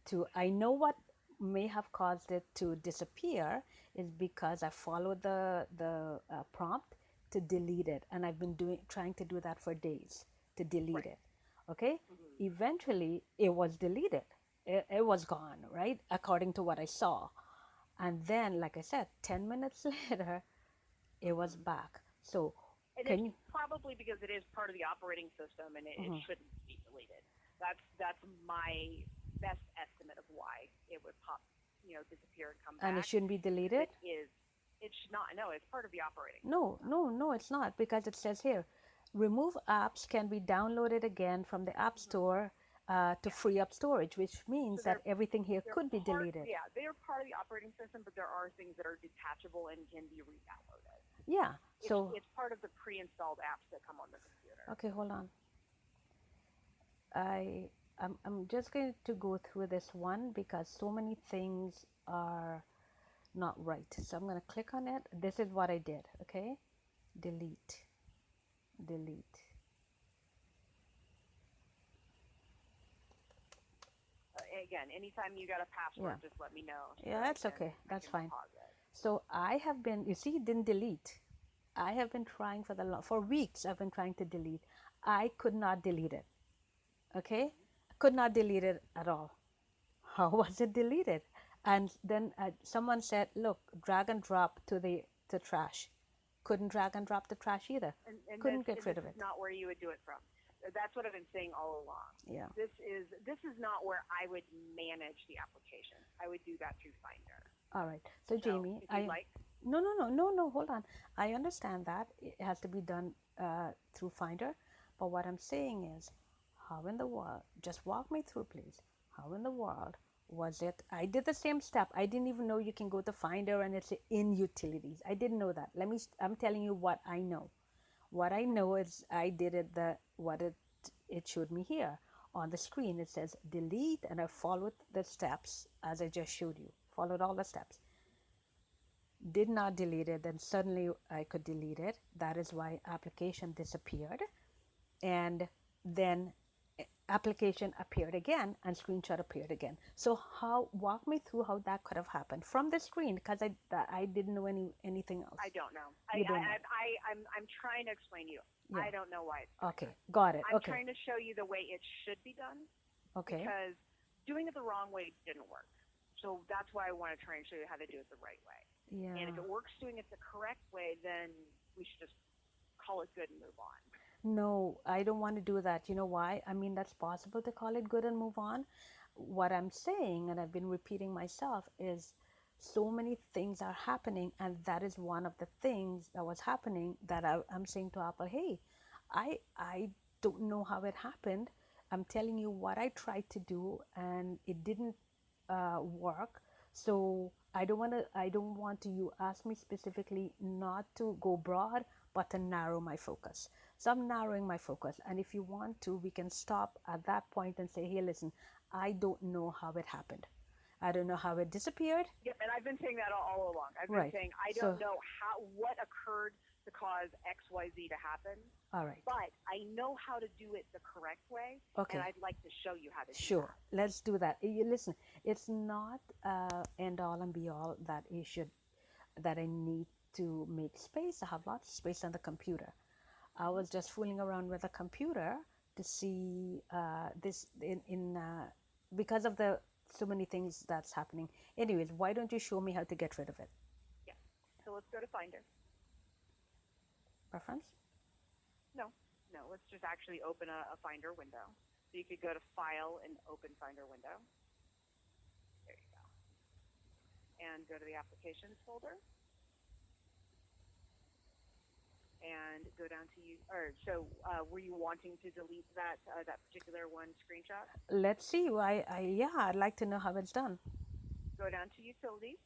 to? I know what may have caused it to disappear is because I followed the prompt to delete it, and I've been trying to do that for days to delete it. Okay. Eventually, it was deleted. It was gone, right? According to what I saw, and then, like I said, 10 minutes later, it was back. So And can it's you? probably because it is part of the operating system and it shouldn't be deleted. That's my best estimate of why it would disappear and come back. And it shouldn't be deleted? It should not. No, it's part of the operating. No, it's not, because it says here, remove apps can be downloaded again from the App Store to free up storage, which means So that everything here They're could be part- deleted. Yeah, they are part of the operating system, but there are things that are detachable and can be re-downloaded. Yeah. So It's part of the pre-installed apps that come on the computer. okay, hold on. I'm just going to go through this one because so many things are not right. So I'm going to click on it. This is what I did. Okay, delete. Again, anytime you got a password, just let me know. so Yeah, I that's can- okay. I That's can fine. pause it. So I have been, you see, it didn't delete. I have been trying for weeks. I've been trying to delete. I could not delete it. Okay, could not delete it at all. How was it deleted? And then someone said, "Look, drag and drop to trash." Couldn't drag and drop the trash either. And Couldn't this, get rid of this it. is not where you would do it from. That's what I've been saying all along. Yeah. This is not where I would manage the application. I would do that through Finder. All right. So So, Jamie, if you'd like, no. Hold on. I understand that it has to be done through Finder, but what I'm saying is, how in the world? Just walk me through, please. How in the world was it? I did the same step. I didn't even know you can go to Finder and it's in utilities. I didn't know that. I'm telling you what I know. What I know is I did it it showed me here. on the screen it says delete, and I followed the steps as I just showed you, followed all the steps, did not delete it, then suddenly I could delete it. That is why application disappeared, and then application appeared again and screenshot appeared again. So how, walk me through how that could have happened from the screen, because I didn't know anything else. I don't know. You don't know. I'm trying to explain to you. Yeah. I don't know why it's doing Okay, that. got it. I'm Okay, trying to show you the way it should be done okay, because doing it the wrong way didn't work. So that's why I want to try and show you how to do it the right way. yeah. And if it works doing it the correct way, then we should just call it good and move on. No, I don't want to do that. You know why? I mean, that's possible to call it good and move on. What I'm saying, and I've been repeating myself, is so many things are happening, and that is one of the things that was happening that I'm saying to Apple, hey, I don't know how it happened. I'm telling you what I tried to do, and it didn't work. So I don't want to, you ask me specifically not to go broad, but to narrow my focus. So I'm narrowing my focus. And if you want to, we can stop at that point and say, hey, listen, I don't know how it happened. I don't know how it disappeared. Yep, and I've been saying that all along. I've been Right. saying I So- don't know what occurred to cause XYZ to happen, All right. but I know how to do it the correct way, Okay. and I'd like to show you how to do Sure. Let's do that. You listen, it's not end all and be all that I need to make space. I have lots of space on the computer. I was just fooling around with the computer to see this because of the so many things that's happening. Anyways, why don't you show me how to get rid of it? that. So let's go to Finder. Preference? No, let's just actually open a Finder window. So you could go to File and Open Finder window. There you go. And go to the Applications folder. And go down to you. Were you wanting to delete that particular one screenshot? Let's see. Yeah, I'd like to know how it's done. Go down to Utilities.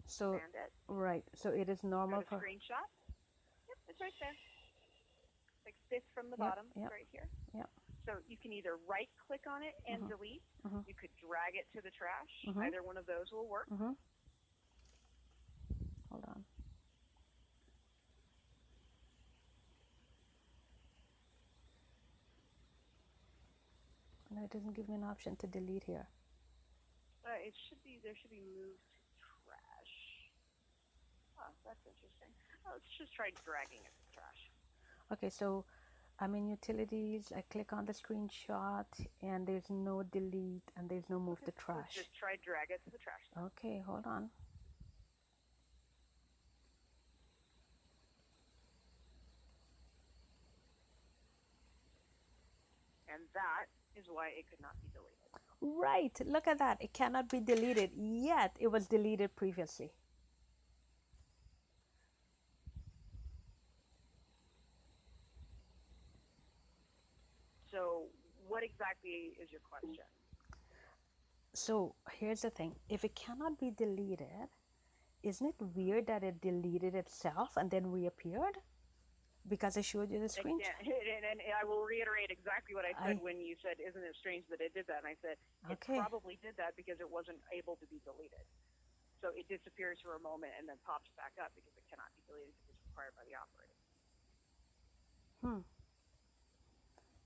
So, Expand it. right. So it is normal Go to for. Screenshot. Yep, it's right there. Like fifth from the Yep, bottom, yep, right here. yep. So you can either right click on it and Mhm. delete. Mhm. You could drag it to the trash. Mhm. Either one of those will work. Mm-hmm. Hold on. No, it doesn't give me an option to delete here. There should be moved to trash. Oh, that's interesting. Oh, let's just try dragging it to trash. Okay, so I'm in utilities. I click on the screenshot, and there's no delete, and there's no move to Let's trash. just try drag it to the trash. Okay, hold on. And that is why it could not be deleted. Right, look at that. It cannot be deleted, yet it was deleted previously. So what exactly is your question? So here's the thing. If it cannot be deleted, isn't it weird that it deleted itself and then reappeared? Because I showed you the screenshot. And I will reiterate exactly what I said I- when you said, isn't it strange that it did that? And I said, it Okay. probably did that because it wasn't able to be deleted. So it disappears for a moment and then pops back up because it cannot be deleted because it's required by the operator.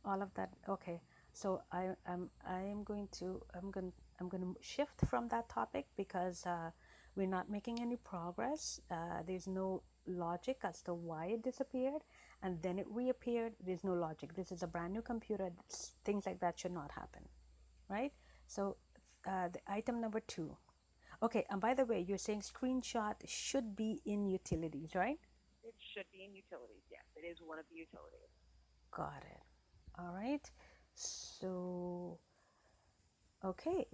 All of that. Okay. So I'm going to shift from that topic because we're not making any progress. There's no logic as to why it disappeared and then it reappeared. There's no logic. This is a brand new computer. Things like that should not happen, right? So the item number 2. Okay, and by the way, you're saying screenshot should be in utilities, right? It should be in utilities. Yes, it is one of the utilities. Got it. All right. So, okay,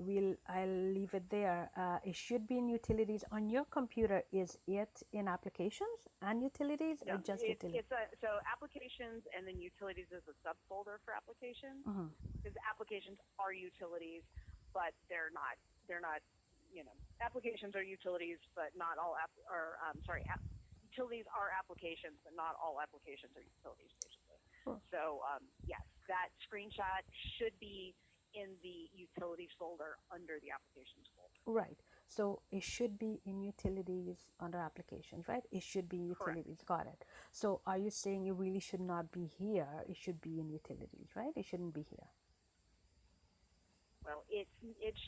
I'll leave it there. It should be in utilities. On your computer, is it in applications and utilities or just utilities? So applications and then utilities is a subfolder for applications. Mhm. Because applications are utilities, but they're not. Applications are utilities, but not all utilities are applications, but not all applications are utilities, basically. Oh. So yes, that screenshot should be in the utilities folder under the applications folder. Right. So it should be in utilities under applications, right? It should be in Correct. utilities. Got it. So are you saying it really should not be here? It should be in utilities, right? It shouldn't be here. Well, it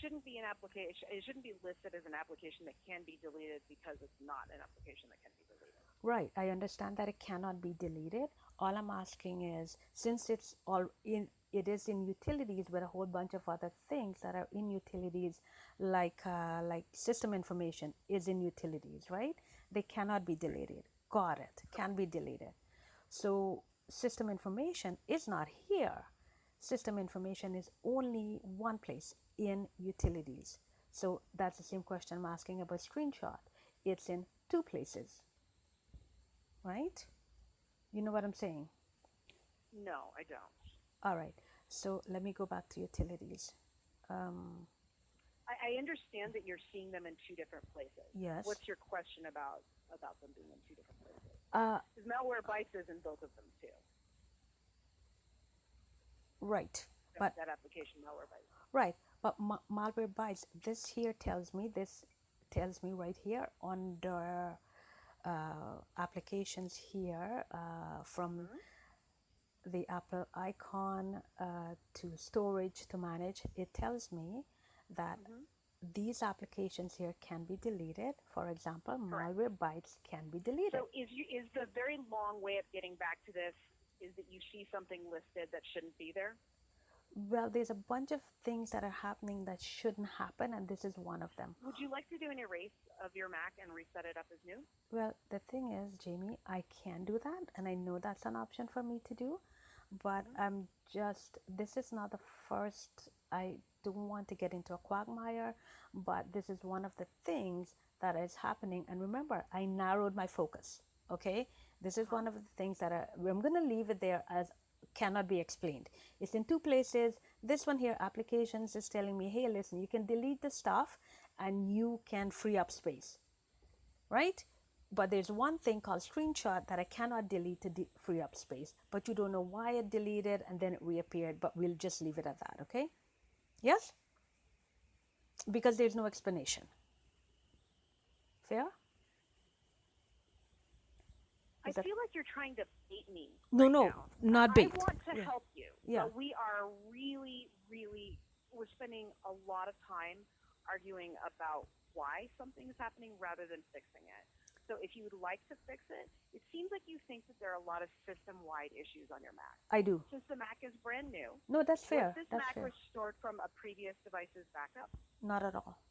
shouldn't be an application. It shouldn't be listed as an application that can be deleted because it's not an application that can be deleted. Right. I understand that it cannot be deleted. All I'm asking is, since it's all in, it is in utilities with a whole bunch of other things that are in utilities, like system information is in utilities, right? They cannot be deleted. Got it. Can be deleted. So system information is not here. System information is only one place, in utilities. So that's the same question I'm asking about screenshot. It's in two places, right? You know what I'm saying? No, I don't. All right. So let me go back to utilities. I understand that you're seeing them in two different places. Yes. What's your question about them being in two different places? Uh, Because Malwarebytes is in both of them too. right. But That application Malwarebytes. right. But Malwarebytes, this tells me right here under applications here from the Apple icon to storage to manage, it tells me that these applications here can be deleted. For example, Malwarebytes can be deleted. So is the very long way of getting back to this is that you see something listed that shouldn't be there? Well, there's a bunch of things that are happening that shouldn't happen, and this is one of them. Would you like to do an erase of your Mac and reset it up as new? Well, the thing is, Jamie, I can do that, and I know that's an option for me to do, but this is not the first. I don't want to get into a quagmire, but this is one of the things that is happening. And remember, I narrowed my focus, okay? This is one of the things that I'm going to leave it there as cannot be explained. It's in two places. This one here, applications, is telling me, hey, listen, you can delete the stuff and you can free up space, right? But there's one thing called screenshot that I cannot delete to free up space, but you don't know why it deleted and then it reappeared, but we'll just leave it at that, okay? Yes? Because there's no explanation. Fair? I feel like you're trying to bait me. No, right no, now. not bait. I want to help you. Yeah. But we are really, we're spending a lot of time arguing about why something is happening rather than fixing it. So if you would like to fix it, it seems like you think that there are a lot of system-wide issues on your Mac. I do. Since the Mac is brand new, No, that's fair. was this That's Mac fair. restored from a previous device's backup? Not at all.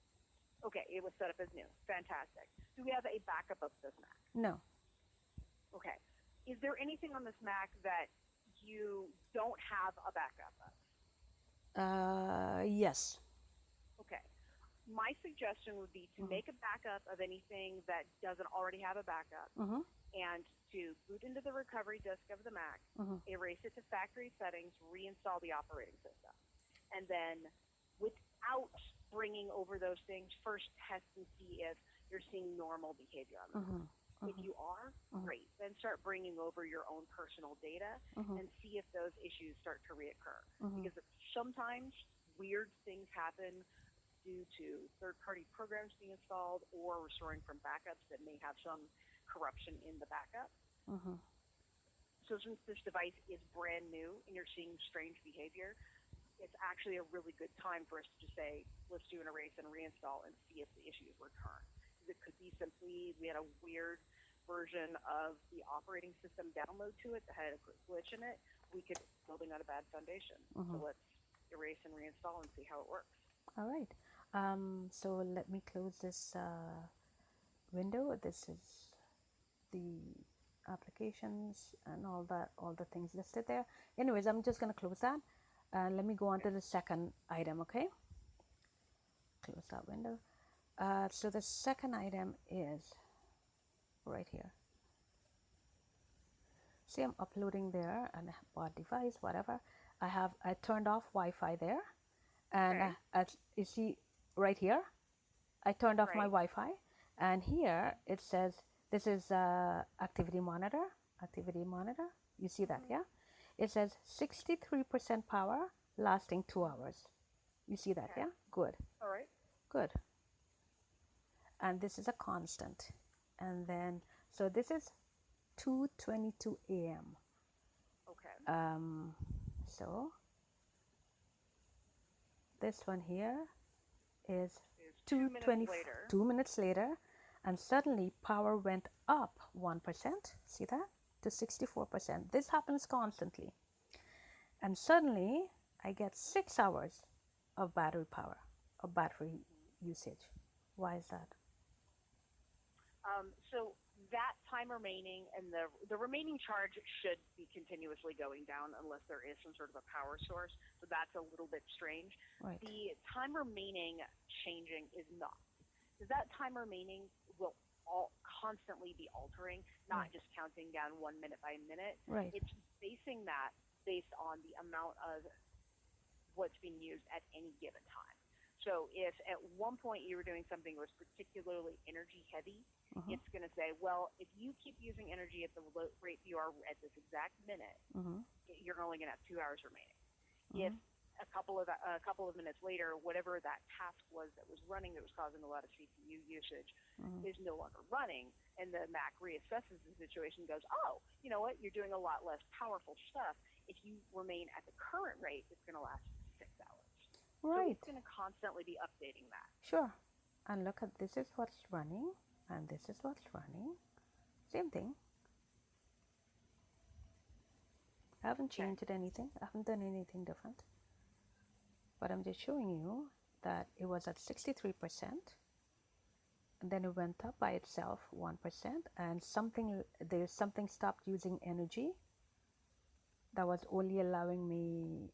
Okay, it was set up as new. Fantastic. Do we have a backup of this Mac? No. Okay. Is there anything on this Mac that you don't have a backup of? Yes. Okay. My suggestion would be to make a backup of anything that doesn't already have a backup and to boot into the recovery disk of the Mac, erase it to factory settings, reinstall the operating system. And then without bringing over those things, first test and see if you're seeing normal behavior on them. If you are, great. Then start bringing over your own personal data and see if those issues start to reoccur. Because sometimes weird things happen due to third-party programs being installed or restoring from backups that may have some corruption in the backup. So since this device is brand new and you're seeing strange behavior, it's actually a really good time for us to just say, let's do an erase and reinstall and see if the issues return. It could be simply we had a weird version of the operating system download to it that had a glitch in it. We could be building on a bad foundation. So let's erase and reinstall and see how it works. All right. So let me close this window. This is the applications and all the things listed there. Anyways, I'm just going to close that. Let me go on to the second item, okay? Close that window. So the second item is right here. See, I'm uploading there and what device, whatever. I turned off Wi-Fi there, and you see right here, I turned off my Wi-Fi, and here it says this is activity monitor. You see that, yeah? It says 63% power lasting 2 hours. You see that, Okay. yeah? Good, All right. good. And this is a constant. And then, so this is 2:22 a.m. Okay. So this one here is It's 2 minutes later. 2 minutes later, and suddenly power went up 1%. See that? To 64%. This happens constantly. And suddenly I get 6 hours of battery power, of battery usage. Why is that? So that time remaining and the remaining charge should be continuously going down unless there is some sort of a power source. So that's a little bit strange. Right. The time remaining changing is not. Because that time remaining will all constantly be altering, not Right. just counting down 1 minute by minute. Right. It's basing that based on the amount of what's being used at any given time. So if at one point you were doing something that was particularly energy heavy, Mhm. it's going to say, well, if you keep using energy at the rate you are at this exact minute, Mhm. you're only going to have 2 hours remaining. Mhm. If a couple of minutes later, whatever that task was that was running that was causing a lot of CPU usage Mhm. is no longer running, and the Mac reassesses the situation and goes, oh, you know what, you're doing a lot less powerful stuff. If you remain at the current rate, it's going to last 6 hours. So Right. it's going to constantly be updating that. Sure. And look at, this is what's running, and this is what's running. Same thing. I haven't Okay. changed anything. I haven't done anything different. But I'm just showing you that it was at 63%, and then it went up by itself 1%, and there's something stopped using energy that was only allowing me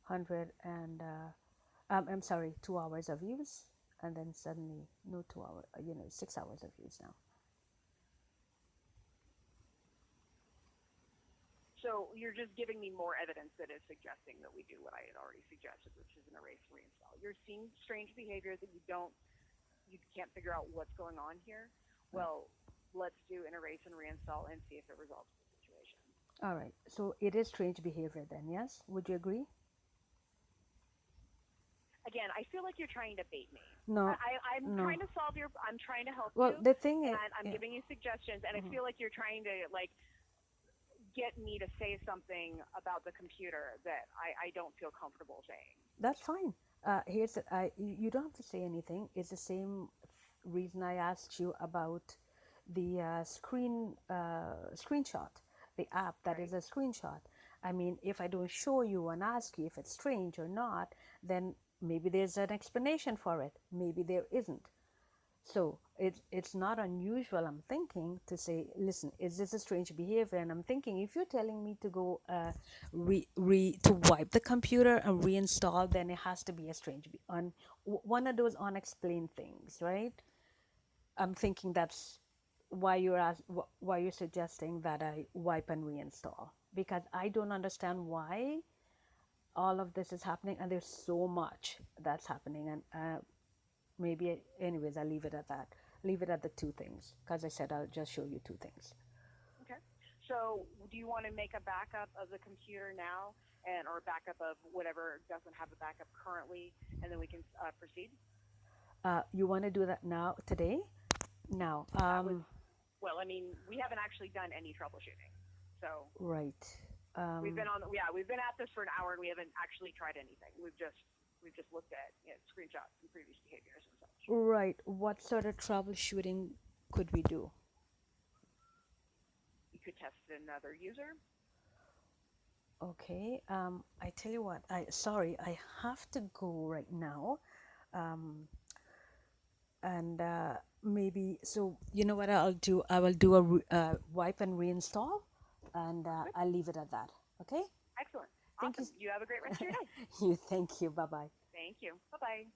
100 and I'm sorry, 2 hours of use, and then suddenly no 2 hour, 6 hours of use now. So you're just giving me more evidence that is suggesting that we do what I had already suggested, which is an erase and reinstall. You're seeing strange behavior that you can't figure out what's going on here. Well, let's do an erase and reinstall and see if it resolves the situation. All right, so it is strange behavior then, yes? Would you agree? Again, I feel like you're trying to bait me. No, I'm no. trying to I'm trying to help Well, you, the thing is, and I'm yeah, giving you suggestions, and I feel like you're trying to get me to say something about the computer that I don't feel comfortable saying. that's fine. You don't have to say anything. It's the same reason I asked you about the screenshot, the app that is Right. a screenshot. I mean, if I don't show you and ask you if it's strange or not, then maybe there's an explanation for it. Maybe there isn't. So it's not unusual, I'm thinking, to say, listen, is this a strange behavior? And I'm thinking, if you're telling me to go to wipe the computer and reinstall, then it has to be a one of those unexplained things, right? I'm thinking that's why you're suggesting that I wipe and reinstall, because I don't understand why all of this is happening, and there's so much that's happening, and maybe, anyways, I'll leave it at that. Leave it at the two things, because I said I'll just show you two things. Okay. So do you want to make a backup of the computer now, or a backup of whatever doesn't have a backup currently, and then we can proceed? You want to do that now, today? Now. Well, I mean, we haven't actually done any troubleshooting, so Right. we've been at this for an hour and we haven't actually tried anything. We've just looked at screenshots and previous behaviors and such. Right. What sort of troubleshooting could we do? You could test another user. Okay. I tell you what. Sorry, I have to go right now. And maybe, so you know what I'll do? I will do a wipe and reinstall, and I'll leave it at that. Okay. Excellent. Thank Awesome. You have a great rest of your day. Thank you. Bye bye. Thank you. Bye-bye.